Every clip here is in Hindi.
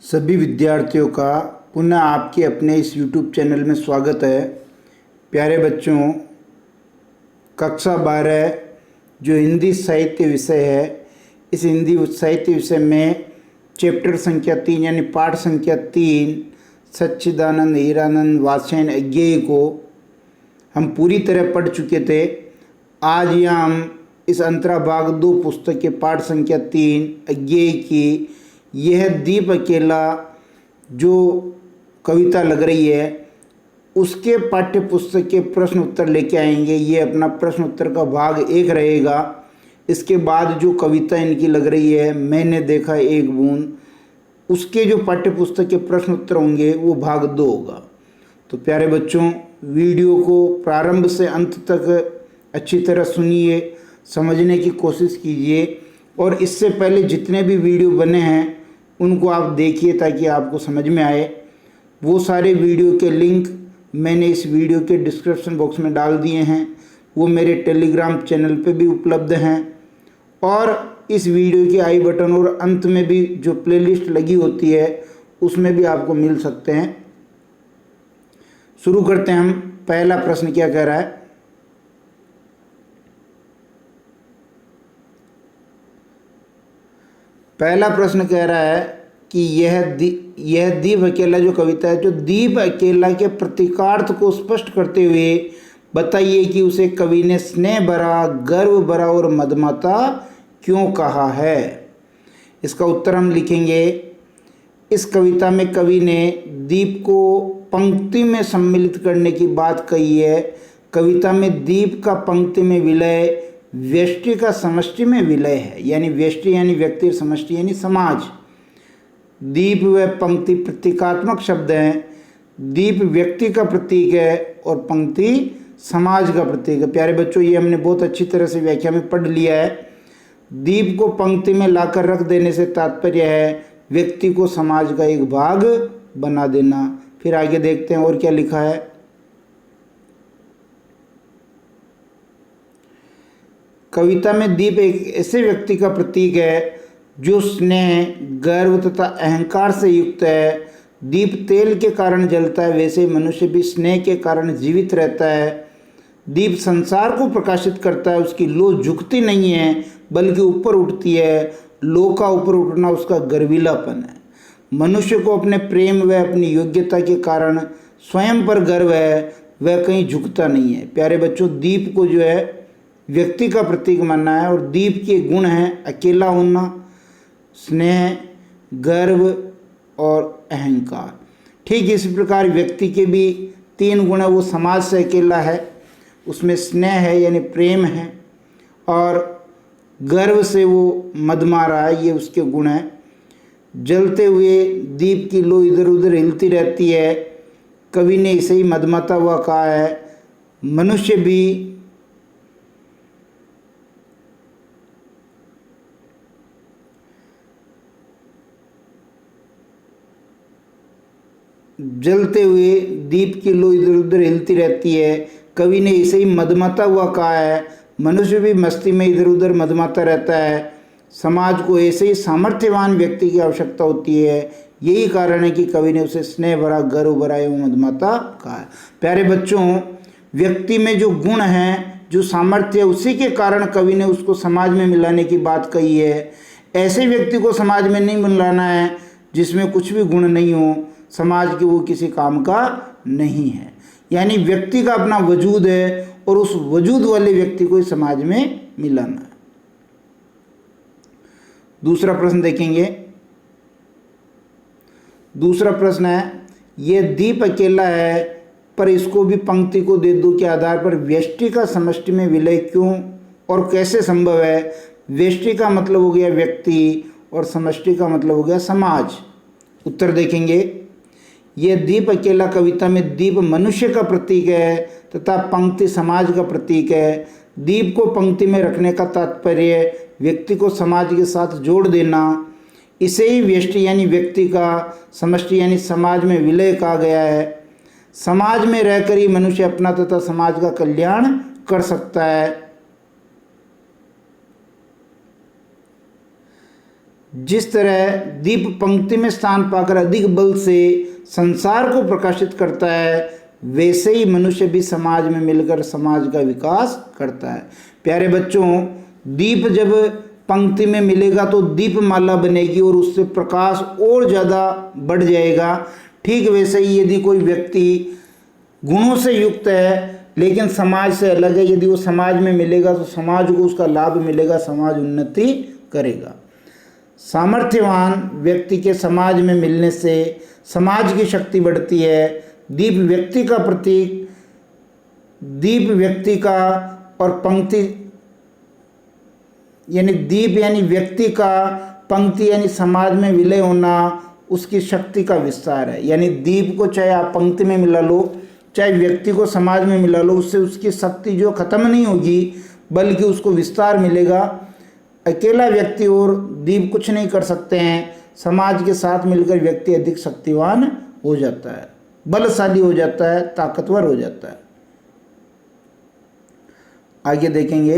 सभी विद्यार्थियों का पुनः आपके अपने इस YouTube चैनल में स्वागत है। प्यारे बच्चों, कक्षा 12 जो हिंदी साहित्य विषय है, इस हिंदी साहित्य विषय में चैप्टर संख्या 3 यानी पाठ संख्या 3 सच्चिदानंद हीरानंद वात्स्यायन अज्ञेय को हम पूरी तरह पढ़ चुके थे। आज यहाँ हम इस अंतरा भाग 2 पुस्तक के पाठ संख्या 3 अज्ञेय की यह दीप अकेला जो कविता लग रही है उसके पाठ्य पुस्तक के प्रश्न उत्तर लेके आएंगे। ये अपना प्रश्न उत्तर का भाग 1 रहेगा। इसके बाद जो कविता इनकी लग रही है मैंने देखा एक बूंद, उसके जो पाठ्य पुस्तक के प्रश्न उत्तर होंगे वो भाग 2 होगा। तो प्यारे बच्चों, वीडियो को प्रारंभ से अंत तक अच्छी तरह सुनिए, समझने की कोशिश कीजिए और इससे पहले जितने भी वीडियो बने हैं उनको आप देखिए ताकि आपको समझ में आए। वो सारे वीडियो के लिंक मैंने इस वीडियो के डिस्क्रिप्शन बॉक्स में डाल दिए हैं। वो मेरे टेलीग्राम चैनल पे भी उपलब्ध हैं और इस वीडियो के आई बटन और अंत में भी जो प्लेलिस्ट लगी होती है उसमें भी आपको मिल सकते हैं। शुरू करते हैं हम। पहला प्रश्न क्या कह रहा है? पहला प्रश्न कह रहा है कि यह दीप अकेला जो कविता है, जो दीप अकेला के प्रतीकार्थ को स्पष्ट करते हुए बताइए कि उसे कवि ने स्नेह भरा, गर्व भरा और मदमाता क्यों कहा है। इसका उत्तर हम लिखेंगे। इस कविता में कवि ने दीप को पंक्ति में सम्मिलित करने की बात कही है। कविता में दीप का पंक्ति में विलय व्यष्टि का समष्टि में विलय है, यानी व्यष्टि यानी व्यक्ति, समष्टि यानी समाज। दीप व पंक्ति प्रतीकात्मक शब्द हैं। दीप व्यक्ति का प्रतीक है और पंक्ति समाज का प्रतीक है। प्यारे बच्चों, ये हमने बहुत अच्छी तरह से व्याख्या में पढ़ लिया है। दीप को पंक्ति में लाकर रख देने से तात्पर्य है व्यक्ति को समाज का एक भाग बना देना। फिर आगे देखते हैं और क्या लिखा है। कविता में दीप एक ऐसे व्यक्ति का प्रतीक है जो स्नेह, गर्व तथा अहंकार से युक्त है। दीप तेल के कारण जलता है, वैसे मनुष्य भी स्नेह के कारण जीवित रहता है। दीप संसार को प्रकाशित करता है, उसकी लौ झुकती नहीं है बल्कि ऊपर उठती है। लौ का ऊपर उठना उसका गर्वीलापन है। मनुष्य को अपने प्रेम व अपनी योग्यता के कारण स्वयं पर गर्व है, वह कहीं झुकता नहीं है। प्यारे बच्चों, दीप को जो है व्यक्ति का प्रतीक मानना है और दीप के गुण हैं अकेला होना, स्नेह, गर्व और अहंकार। ठीक इसी प्रकार व्यक्ति के भी 3 गुण है। वो समाज से अकेला है, उसमें स्नेह है यानी प्रेम है, और गर्व से वो मदमा रहा है, ये उसके गुण हैं। जलते हुए दीप की लौ इधर उधर हिलती रहती है, कवि ने इसे ही मदमाता हुआ कहा है। मनुष्य भी जलते हुए दीप की लौ इधर उधर हिलती रहती है, कवि ने इसे ही मदमाता हुआ कहा है। मनुष्य भी मस्ती में इधर उधर मदमाता रहता है। समाज को ऐसे ही सामर्थ्यवान व्यक्ति की आवश्यकता होती है। यही कारण है कि कवि ने उसे स्नेह भरा, गर्व भरा एवं मदमाता कहा है। प्यारे बच्चों, व्यक्ति में जो गुण हैं, जो सामर्थ्य है, उसी के कारण कवि ने उसको समाज में मिलाने की बात कही है। ऐसे व्यक्ति को समाज में नहीं मिलाना है जिसमें कुछ भी गुण नहीं हो, समाज के वो किसी काम का नहीं है। यानी व्यक्ति का अपना वजूद है और उस वजूद वाले व्यक्ति को समाज में मिलाना है। दूसरा प्रश्न देखेंगे। दूसरा प्रश्न है, यह दीप अकेला है पर इसको भी पंक्ति को दे दो के आधार पर व्यष्टि का समष्टि में विलय क्यों और कैसे संभव है। व्यष्टि का मतलब हो गया व्यक्ति और समष्टि का मतलब हो गया समाज। उत्तर देखेंगे। यह दीप अकेला कविता में दीप मनुष्य का प्रतीक है तथा पंक्ति समाज का प्रतीक है। दीप को पंक्ति में रखने का तात्पर्य व्यक्ति को समाज के साथ जोड़ देना। इसे ही व्यष्टि यानी व्यक्ति का, समष्टि यानी समाज में विलय कहा गया है। समाज में रहकर ही मनुष्य अपना तथा समाज का कल्याण कर सकता है। जिस तरह दीप पंक्ति में स्थान पाकर अधिक बल से संसार को प्रकाशित करता है, वैसे ही मनुष्य भी समाज में मिलकर समाज का विकास करता है। प्यारे बच्चों, दीप जब पंक्ति में मिलेगा तो दीपमाला बनेगी और उससे प्रकाश और ज़्यादा बढ़ जाएगा। ठीक वैसे ही यदि कोई व्यक्ति गुणों से युक्त है लेकिन समाज से अलग है, यदि वो समाज में मिलेगा तो समाज को उसका लाभ मिलेगा, समाज उन्नति करेगा। सामर्थ्यवान व्यक्ति के समाज में मिलने से समाज की शक्ति बढ़ती है। दीप व्यक्ति का प्रतीक, दीप व्यक्ति का और पंक्ति यानी दीप यानी व्यक्ति का, पंक्ति यानी समाज में विलय होना उसकी शक्ति का विस्तार है। यानी दीप को चाहे आप पंक्ति में मिला लो, चाहे व्यक्ति को समाज में मिला लो, उससे उसकी शक्ति जो खत्म नहीं होगी बल्कि उसको विस्तार मिलेगा। अकेला व्यक्ति और दीप कुछ नहीं कर सकते हैं, समाज के साथ मिलकर व्यक्ति अधिक शक्तिवान हो जाता है, बलशाली हो जाता है, ताकतवर हो जाता है। आगे देखेंगे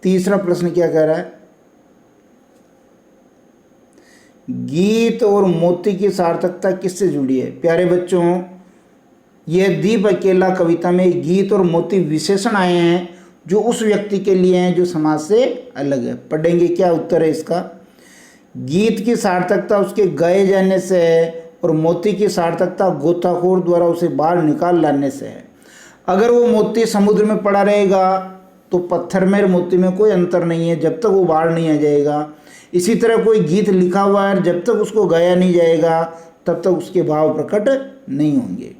तीसरा प्रश्न क्या कह रहा है। गीत और मोती की सार्थकता किससे जुड़ी है। प्यारे बच्चों, यह दीप अकेला कविता में गीत और मोती विशेषण आए हैं जो उस व्यक्ति के लिए हैं जो समाज से अलग है। पढ़ेंगे क्या उत्तर है इसका। गीत की सार्थकता उसके गाए जाने से है और मोती की सार्थकता गोताखोर द्वारा उसे बाहर निकाल लाने से है। अगर वो मोती समुद्र में पड़ा रहेगा तो पत्थर में और मोती में कोई अंतर नहीं है जब तक वो बाहर नहीं आ जाएगा। इसी तरह कोई गीत लिखा हुआ है, जब तक उसको गाया नहीं जाएगा तब तक उसके भाव प्रकट नहीं होंगे।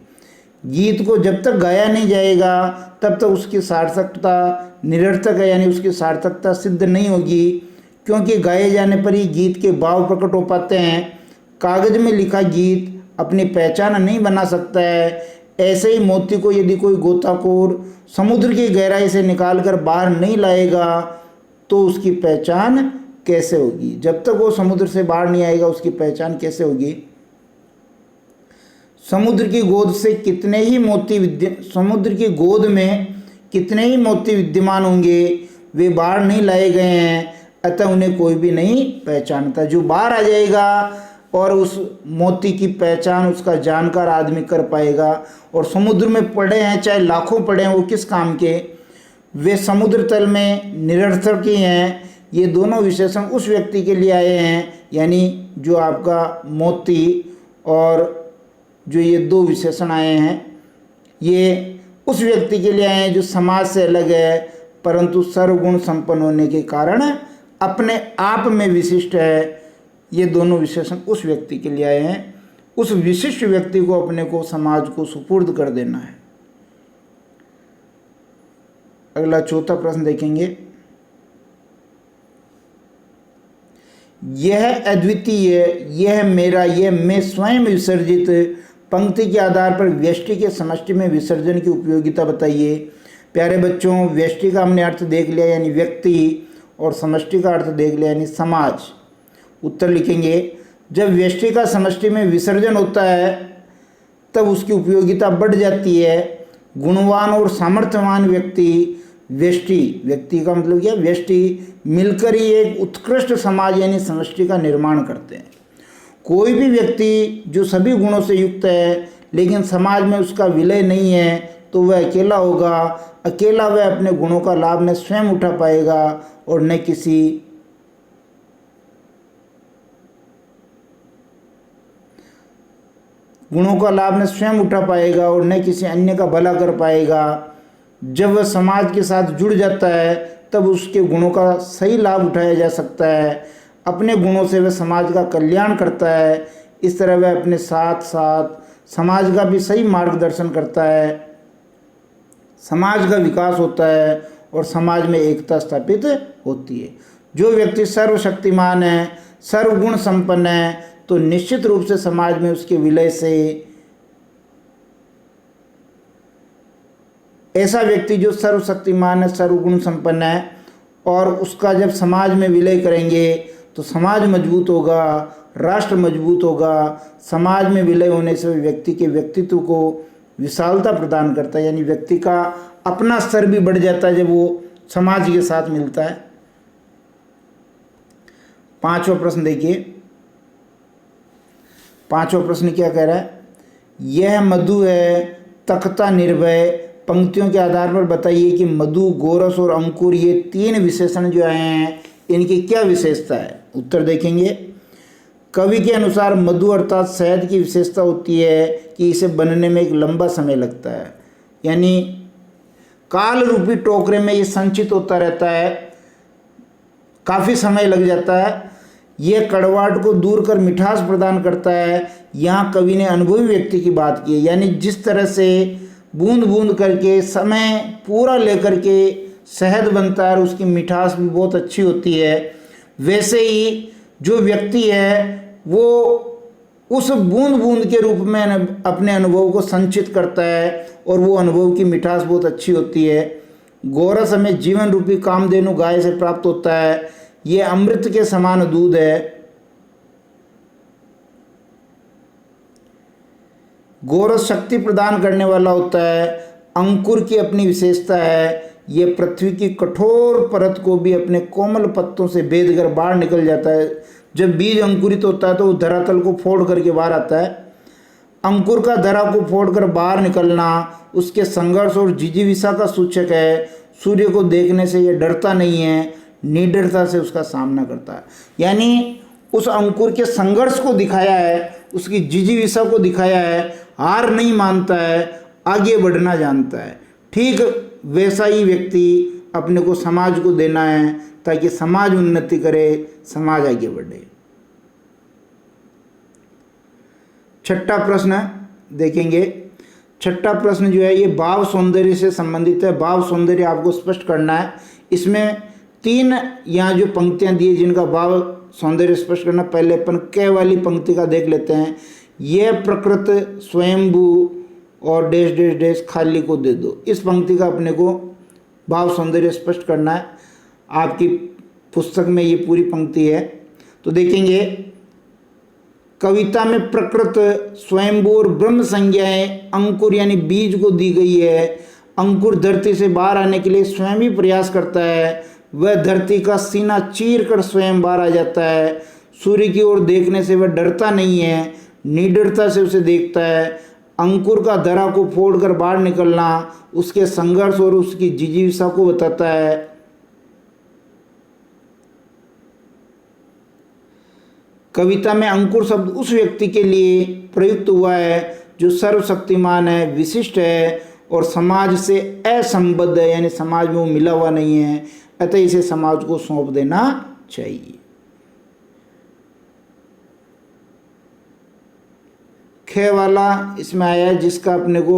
गीत को जब तक गाया नहीं जाएगा तब तक उसकी सार्थकता निरर्थक है, यानी उसकी सार्थकता सिद्ध नहीं होगी, क्योंकि गाए जाने पर ही गीत के भाव प्रकट हो पाते हैं। कागज में लिखा गीत अपनी पहचान नहीं बना सकता है। ऐसे ही मोती को यदि कोई गोताखोर समुद्र की गहराई से निकालकर बाहर नहीं लाएगा तो उसकी पहचान कैसे होगी। जब तक वो समुद्र से बाहर नहीं आएगा उसकी पहचान कैसे होगी। समुद्र की गोद से कितने ही समुद्र की गोद में कितने ही मोती विद्यमान होंगे, वे बाहर नहीं लाए गए हैं, अतः उन्हें कोई भी नहीं पहचानता। जो बाहर आ जाएगा और उस मोती की पहचान उसका जानकार आदमी कर पाएगा। और समुद्र में पड़े हैं चाहे लाखों पड़े हैं, वो किस काम के, वे समुद्र तल में निरर्थक ही हैं। ये दोनों विशेषण उस व्यक्ति के लिए आए हैं, यानी जो आपका मोती और जो ये दो विशेषण आए हैं ये उस व्यक्ति के लिए आए हैं जो समाज से अलग है परंतु सर्वगुण संपन्न होने के कारण अपने आप में विशिष्ट है। ये दोनों विशेषण उस व्यक्ति के लिए आए हैं। उस विशिष्ट व्यक्ति को अपने को समाज को सुपुर्द कर देना है। अगला चौथा प्रश्न देखेंगे। यह अद्वितीय, यह मेरा, यह मैं स्वयं विसर्जित पंक्ति के आधार पर व्यष्टि के समष्टि में विसर्जन की उपयोगिता बताइए। प्यारे बच्चों, व्यष्टि का हमने अर्थ देख लिया यानी व्यक्ति, और समष्टि का अर्थ देख लिया यानी समाज। उत्तर लिखेंगे। जब व्यष्टि का समष्टि में विसर्जन होता है तब उसकी उपयोगिता बढ़ जाती है। गुणवान और सामर्थ्यवान व्यक्ति, व्यष्टि, व्यक्ति का मतलब क्या, व्यष्टि मिलकर ही एक उत्कृष्ट समाज यानी समष्टि का निर्माण करते हैं। कोई भी व्यक्ति जो सभी गुणों से युक्त है लेकिन समाज में उसका विलय नहीं है तो वह अकेला होगा। अकेला वह अपने गुणों का लाभ न स्वयं उठा पाएगा और न किसी अन्य का भला कर पाएगा। जब वह समाज के साथ जुड़ जाता है तब उसके गुणों का सही लाभ उठाया जा सकता है। अपने गुणों से वह समाज का कल्याण करता है। इस तरह वह अपने साथ साथ समाज का भी सही मार्गदर्शन करता है। समाज का विकास होता है और समाज में एकता स्थापित होती है। जो व्यक्ति सर्वशक्तिमान है, सर्वगुण संपन्न है तो निश्चित रूप से समाज में उसके विलय से, ऐसा व्यक्ति जो सर्वशक्तिमान है, सर्वगुण संपन्न है और उसका जब समाज में विलय करेंगे तो समाज मजबूत होगा, राष्ट्र मजबूत होगा। समाज में विलय होने से व्यक्ति के व्यक्तित्व को विशालता प्रदान करता है, यानी व्यक्ति का अपना स्तर भी बढ़ जाता है जब वो समाज के साथ मिलता है। 5वां प्रश्न देखिए, 5वां प्रश्न क्या कह रहा है? यह मधु है तख्ता निर्भय, पंक्तियों के आधार पर बताइए कि मधु, गोरस और अंकुर ये 3 विशेषण जो आए हैं इनकी क्या विशेषता है? उत्तर देखेंगे। कवि के अनुसार मधु अर्थात शहद की विशेषता होती है कि इसे बनने में एक लंबा समय लगता है, यानी काल रूपी टोकरे में ये संचित होता रहता है, काफ़ी समय लग जाता है। यह कड़वाहट को दूर कर मिठास प्रदान करता है। यहाँ कवि ने अनुभवी व्यक्ति की बात की है, यानी जिस तरह से बूंद बूंद करके समय पूरा लेकर के शहद बनता है और उसकी मिठास भी बहुत अच्छी होती है, वैसे ही जो व्यक्ति है वो उस बूंद बूंद के रूप में अपने अनुभव को संचित करता है और वो अनुभव की मिठास बहुत अच्छी होती है। गोरस हमें जीवन रूपी कामधेनु गाय से प्राप्त होता है, ये अमृत के समान दूध है। गोरस शक्ति प्रदान करने वाला होता है। अंकुर की अपनी विशेषता है, ये पृथ्वी की कठोर परत को भी अपने कोमल पत्तों से भेद कर बाहर निकल जाता है। जब बीज अंकुरित होता है तो वो धरातल को फोड़ करके बाहर आता है। अंकुर का धरा को फोड़कर बाहर निकलना उसके संघर्ष और जिजीविषा का सूचक है। सूर्य को देखने से ये डरता नहीं है, निडरता से उसका सामना करता है। यानी उस अंकुर के संघर्ष को दिखाया है, उसकी जिजीविषा को दिखाया है, हार नहीं मानता है, आगे बढ़ना जानता है। ठीक वैसा ही व्यक्ति अपने को समाज को देना है ताकि समाज उन्नति करे, समाज आगे बढ़े। 6ठा प्रश्न देखेंगे। 6ठा प्रश्न जो है ये भाव सौंदर्य से संबंधित है। भाव सौंदर्य आपको स्पष्ट करना है। इसमें 3 यहाँ जो पंक्तियाँ दी जिनका भाव सौंदर्य स्पष्ट करना। पहले अपन क वाली पंक्ति का देख लेते हैं। यह प्रकृत स्वयंभू और डैश डैश डैश खाली को दे दो। इस पंक्ति का अपने को भाव सौंदर्य स्पष्ट करना है। आपकी पुस्तक में ये पूरी पंक्ति है। तो देखेंगे, कविता में प्रकृत, स्वयंभू और ब्रह्म संज्ञाएं अंकुर यानी बीज को दी गई है। अंकुर धरती से बाहर आने के लिए स्वयं ही प्रयास करता है। वह धरती का सीना चीर कर स्वयं बाहर आ जाता है। सूर्य की ओर देखने से वह डरता नहीं है, निडरता से उसे देखता है। अंकुर का धरा को फोड़कर बाहर निकलना उसके संघर्ष और उसकी जिजीविषा को बताता है। कविता में अंकुर शब्द उस व्यक्ति के लिए प्रयुक्त हुआ है जो सर्वशक्तिमान है, विशिष्ट है और समाज से असंबद्ध है, यानी समाज में वो मिला हुआ नहीं है, अतः इसे समाज को सौंप देना चाहिए। ख वाला इसमें आया है जिसका अपने को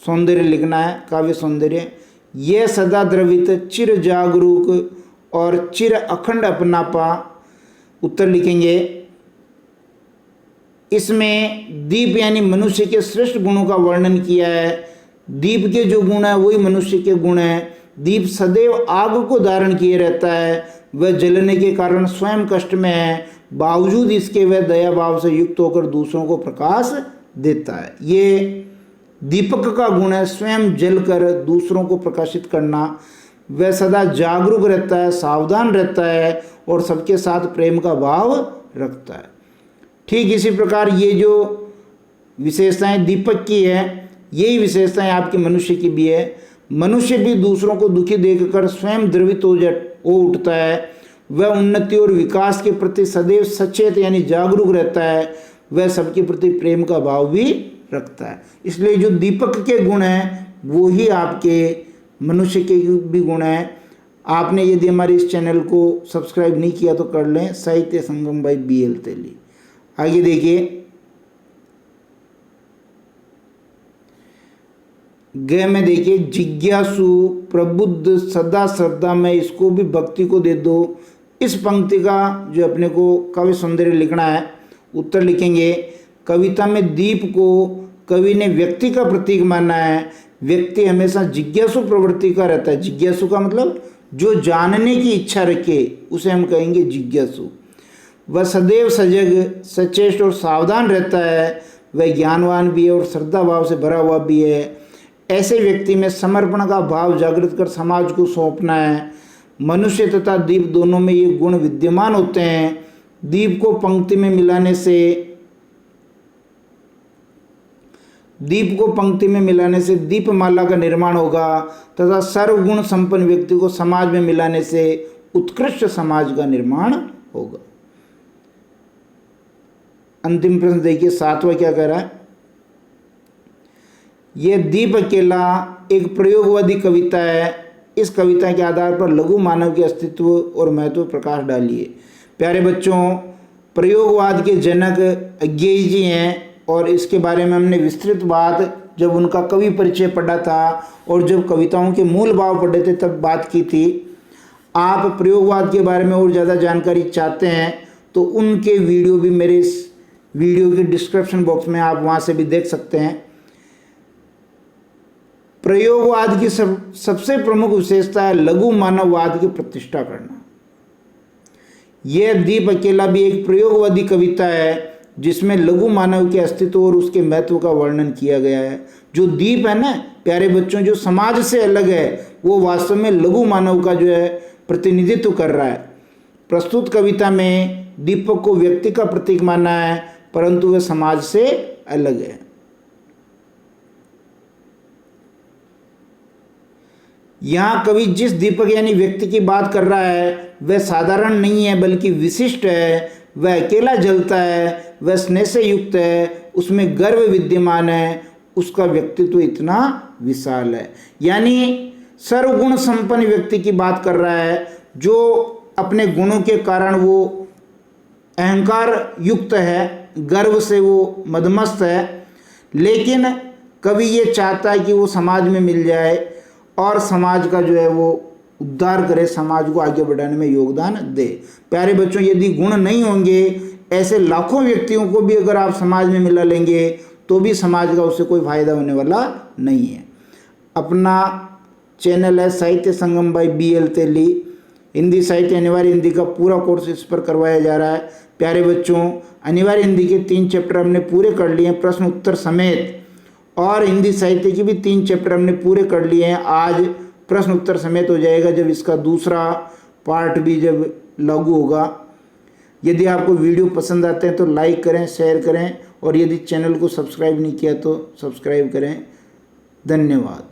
सौंदर्य लिखना है, काव्य सौंदर्य। यह सदा द्रवित, चिर जागरूक और चिर अखंड अपनापा। उत्तर लिखेंगे। इसमें दीप यानी मनुष्य के श्रेष्ठ गुणों का वर्णन किया है। दीप के जो गुण है वही मनुष्य के गुण है। दीप सदैव आग को धारण किए रहता है। वह जलने के कारण स्वयं कष्ट में है, बावजूद इसके वह दया भाव से युक्त होकर दूसरों को प्रकाश देता है। ये दीपक का गुण है, स्वयं जलकर दूसरों को प्रकाशित करना। वह सदा जागरूक रहता है, सावधान रहता है और सबके साथ प्रेम का भाव रखता है। ठीक इसी प्रकार ये जो विशेषताएं दीपक की है, यही विशेषताएं आपके मनुष्य की भी है। मनुष्य भी दूसरों को दुखी देखकर स्वयं द्रवित हो उठता है। वह उन्नति और विकास के प्रति सदैव सचेत यानी जागरूक रहता है। वह सबके प्रति प्रेम का भाव भी रखता है। इसलिए जो दीपक के गुण हैं वो ही आपके मनुष्य के भी गुण हैं। आपने यदि हमारे इस चैनल को सब्सक्राइब नहीं किया तो कर लें। साहित्य संगम बाई BL तेली। आगे देखिए, ग में देखिए, जिज्ञासु, प्रबुद्ध, सदा श्रद्धा में, इसको भी भक्ति को दे दो। इस पंक्ति का जो अपने को काव्य सौंदर्य लिखना है। उत्तर लिखेंगे। कविता में दीप को कवि ने व्यक्ति का प्रतीक माना है। व्यक्ति हमेशा जिज्ञासु प्रवृत्ति का रहता है। जिज्ञासु का मतलब जो जानने की इच्छा रखे उसे हम कहेंगे जिज्ञासु। वह सदैव सजग, सचेष्ट और सावधान रहता है। वह ज्ञानवान भी है और श्रद्धा भाव से भरा हुआ भी है। ऐसे व्यक्ति में समर्पण का भाव जागृत कर समाज को सौंपना है। मनुष्य तथा दीप दोनों में ये गुण विद्यमान होते हैं। दीप को पंक्ति में मिलाने से दीपमाला का निर्माण होगा तथा सर्वगुण संपन्न व्यक्ति को समाज में मिलाने से उत्कृष्ट समाज का निर्माण होगा। अंतिम प्रश्न देखिए, 7वां क्या कह रहा है। यह दीप अकेला एक प्रयोगवादी कविता है। इस कविता के आधार पर लघु मानव के अस्तित्व और महत्व प्रकाश डालिए। प्यारे बच्चों, प्रयोगवाद के जनक अज्ञेय जी हैं और इसके बारे में हमने विस्तृत बात जब उनका कवि परिचय पढ़ा था और जब कविताओं के मूल भाव पढ़े थे तब बात की थी। आप प्रयोगवाद के बारे में और ज़्यादा जानकारी चाहते हैं तो उनके वीडियो भी मेरे इस वीडियो के डिस्क्रिप्शन बॉक्स में आप वहाँ से भी देख सकते हैं। प्रयोगवाद की सबसे प्रमुख विशेषता है लघु मानववाद की प्रतिष्ठा करना। यह दीप अकेला भी एक प्रयोगवादी कविता है जिसमें लघु मानव के अस्तित्व और उसके महत्व का वर्णन किया गया है। जो दीप है ना प्यारे बच्चों, जो समाज से अलग है, वो वास्तव में लघु मानव का जो है प्रतिनिधित्व कर रहा है। प्रस्तुत कविता में दीपक को व्यक्ति का प्रतीक माना है, परंतु वह समाज से अलग है। यहाँ कवि जिस दीपक यानी व्यक्ति की बात कर रहा है वह साधारण नहीं है बल्कि विशिष्ट है। वह अकेला जलता है, वह स्नेह से युक्त है, उसमें गर्व विद्यमान है, उसका व्यक्तित्व इतना विशाल है। यानी सर्वगुण संपन्न व्यक्ति की बात कर रहा है जो अपने गुणों के कारण वो अहंकार युक्त है, गर्व से वो मदमस्त है, लेकिन कवि ये चाहता है कि वो समाज में मिल जाए और समाज का जो है वो उद्धार करे, समाज को आगे बढ़ाने में योगदान दे। प्यारे बच्चों, यदि गुण नहीं होंगे, ऐसे लाखों व्यक्तियों को भी अगर आप समाज में मिला लेंगे तो भी समाज का उससे कोई फायदा होने वाला नहीं है। अपना चैनल है साहित्य संगम बाई BL तेली। हिंदी साहित्य अनिवार्य हिंदी का पूरा कोर्स इस पर करवाया जा रहा है। प्यारे बच्चों, अनिवार्य हिंदी के 3 चैप्टर हमने पूरे कर लिए हैं प्रश्न उत्तर समेत, और हिंदी साहित्य की भी 3 चैप्टर हमने पूरे कर लिए हैं। आज प्रश्न उत्तर समेत हो जाएगा जब इसका दूसरा पार्ट भी जब लागू होगा। यदि आपको वीडियो पसंद आते हैं तो लाइक करें, शेयर करें, और यदि चैनल को सब्सक्राइब नहीं किया तो सब्सक्राइब करें। धन्यवाद।